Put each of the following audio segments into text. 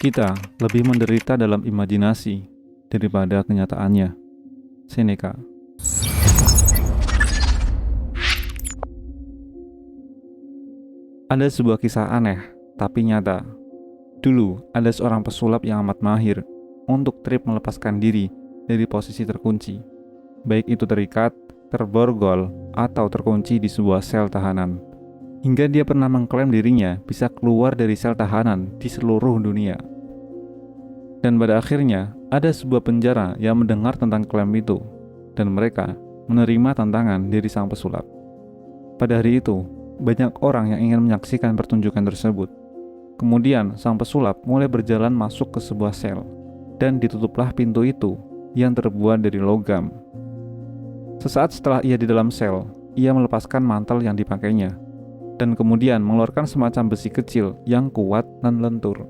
Kita lebih menderita dalam imajinasi daripada kenyataannya. Seneca. Ada sebuah kisah aneh, tapi nyata. Dulu, ada seorang pesulap yang amat mahir untuk trip melepaskan diri dari posisi terkunci. Baik itu terikat, terborgol, atau terkunci di sebuah sel tahanan. Hingga dia pernah mengklaim dirinya bisa keluar dari sel tahanan di seluruh dunia. Dan pada akhirnya, ada sebuah penjara yang mendengar tentang klaim itu, dan mereka menerima tantangan dari sang pesulap. Pada hari itu, banyak orang yang ingin menyaksikan pertunjukan tersebut. Kemudian, sang pesulap mulai berjalan masuk ke sebuah sel, dan ditutuplah pintu itu yang terbuat dari logam. Sesaat setelah ia di dalam sel, ia melepaskan mantel yang dipakainya, dan kemudian mengeluarkan semacam besi kecil yang kuat dan lentur,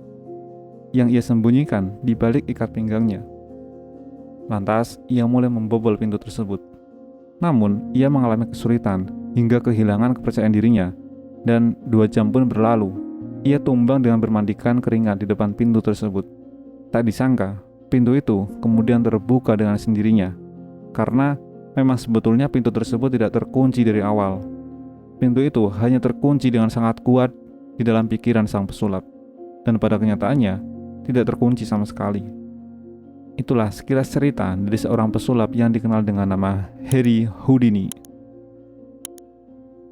yang ia sembunyikan di balik ikat pinggangnya. Lantas, ia mulai membobol pintu tersebut. Namun, ia mengalami kesulitan hingga kehilangan kepercayaan dirinya, dan 2 jam pun berlalu. Ia tumbang dengan bermandikan keringat di depan pintu tersebut. Tak disangka, pintu itu kemudian terbuka dengan sendirinya, karena memang sebetulnya pintu tersebut tidak terkunci dari awal. Pintu itu hanya terkunci dengan sangat kuat di dalam pikiran sang pesulap, dan pada kenyataannya, tidak terkunci sama sekali. Itulah sekilas cerita dari seorang pesulap yang dikenal dengan nama Harry Houdini.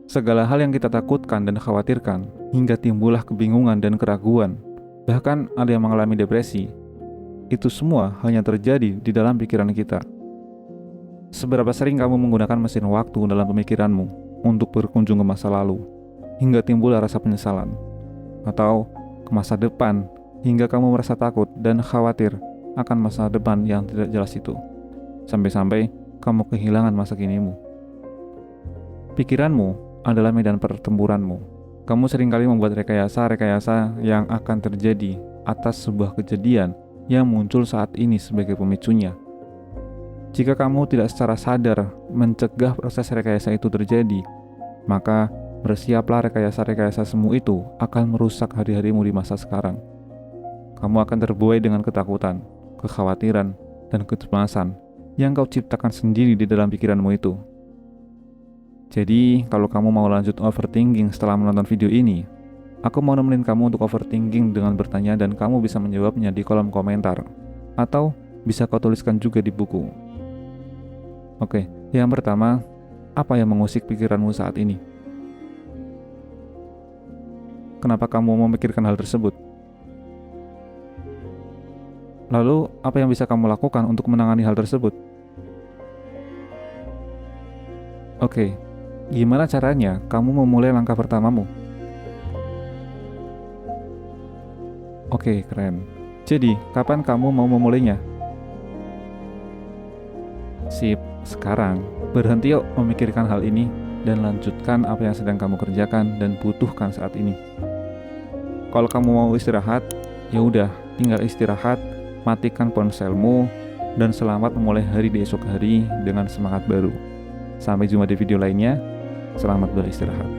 Segala hal yang kita takutkan dan khawatirkan, hingga timbullah kebingungan dan keraguan, bahkan ada yang mengalami depresi, itu semua hanya terjadi di dalam pikiran kita. Seberapa sering kamu menggunakan mesin waktu dalam pemikiranmu untuk berkunjung ke masa lalu, hingga timbul rasa penyesalan, atau ke masa depan, hingga kamu merasa takut dan khawatir akan masa depan yang tidak jelas itu, sampai-sampai kamu kehilangan masa kinimu. Pikiranmu adalah medan pertempuranmu. Kamu seringkali membuat rekayasa-rekayasa yang akan terjadi atas sebuah kejadian yang muncul saat ini sebagai pemicunya. Jika kamu tidak secara sadar mencegah proses rekayasa itu terjadi, maka bersiaplah rekayasa-rekayasa semu itu akan merusak hari-harimu di masa sekarang. Kamu akan terbuai dengan ketakutan, kekhawatiran, dan kecemasan yang kau ciptakan sendiri di dalam pikiranmu itu. Jadi, kalau kamu mau lanjut overthinking setelah menonton video ini, aku mau nemenin kamu untuk overthinking dengan bertanya dan kamu bisa menjawabnya di kolom komentar. Atau bisa kau tuliskan juga di buku. Oke, yang pertama, apa yang mengusik pikiranmu saat ini? Kenapa kamu memikirkan hal tersebut? Lalu, apa yang bisa kamu lakukan untuk menangani hal tersebut? Oke, gimana caranya kamu memulai langkah pertamamu? Oke, keren. Jadi, kapan kamu mau memulainya? Sip, sekarang berhenti yuk memikirkan hal ini dan lanjutkan apa yang sedang kamu kerjakan dan butuhkan saat ini. Kalau kamu mau istirahat, ya udah, tinggal istirahat. Matikan ponselmu, dan selamat memulai hari di esok hari dengan semangat baru. Sampai jumpa di video lainnya. Selamat beristirahat.